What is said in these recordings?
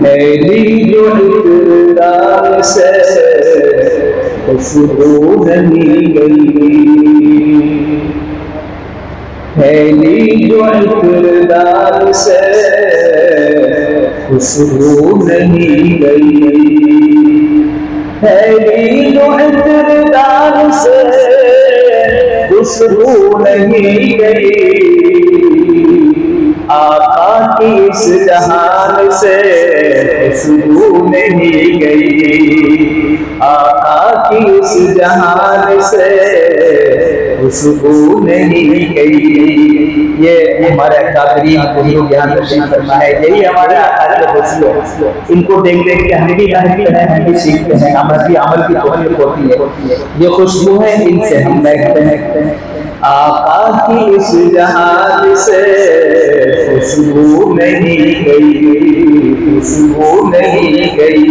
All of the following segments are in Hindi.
मेरी जो इकरार से खुशबू नहीं गई, मेरी जो इकरार से खुशबू नहीं गई, मेरी जो इकरार से खुशबू नहीं गई। आका की इस जहान से खुशबू नहीं गई, आका की इस जहान से खुशबू नहीं गई। ये हमारे अकादरीन बुजुर्ग ज्ञान तशरीफ फरमा है, यही हमारे आका के खुशबू। इनको देख देख के हम भी महकते हैं, हम भी सीखते हैं, अमल की तौफीक होती है। ये खुशबू है, इनसे हम महकते हैं। आका की इस जहान से खुशबू नहीं गई, खुशबू नहीं गई।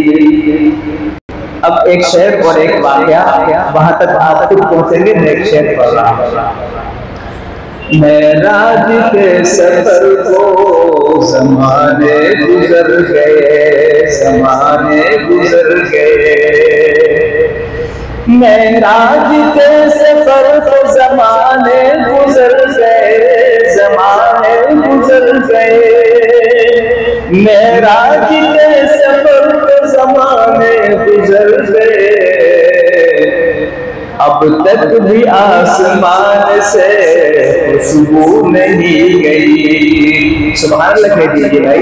अब एक शेर और एक वाक़या, वहां तक आप खुद पहुंचेंगे। मैं एक शेर पढ़ रहा हूं। मेराज के सफर को ज़माने गुजर गए, ज़माने गुजर गए। मेराज के सफर को ज़माने गुजर गए, ज़माने गुजर गए। मेराज के सफर को ज़माने गुजर गए। अब तक भी आसमान से खुशबू नहीं गई। सुभान अल्लाह कह दीजिए भाई।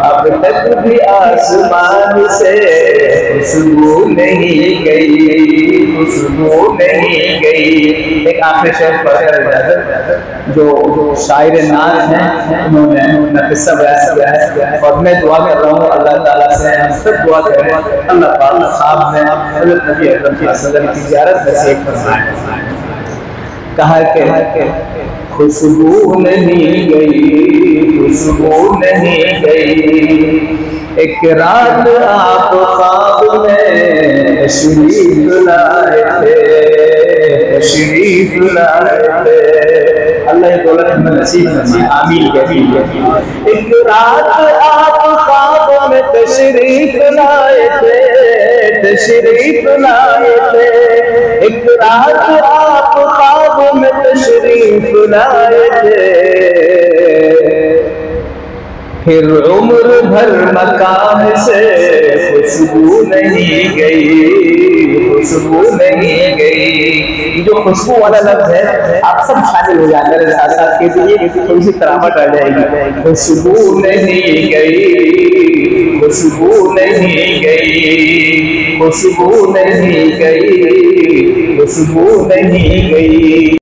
अब तक भी आसमान से खुशबू नहीं गई, खुशबू नहीं गई। एक आखिरी शेर पढ़कर इजाजत। जो शायर नाज हैं उन्होंने अपना किस्सा बयान किया है और मैं दुआ कर रहा हूँ अल्लाह ताला से, हम सब दुआ करें अल्लाह पाक साहब ने हज़रत नबी अकरम सल्लल्लाहु अलैहि वसल्लम की ज़ियारत नसीब फरमाए। कहा कि खुशबू नहीं गई, खुशबू नहीं गई। एक रात आप ख्वाब में तशरीफ लाए थे, तशरीफ लाए थे। अल्लाह दौलत में नसीब फरमाए, आमीन कहती। एक रात आप ख्वाब में तशरीफ लाए थे, तशरीफ लाए थे। एक रात आप ख्वाब में तशरीफ लाए थे। फिर उम्र भर मकाम से खुशबू नहीं गई, खुशबू नहीं गई। जो खुशबू वाला लफ्ज है आप सब शामिल हो जाए मेरे साथ साथ के लिए, थोड़ी सी तरावट आ जाएगी। खुशबू नहीं गई, खुशबू नहीं गई, खुशबू नहीं गई, खुशबू नहीं गई।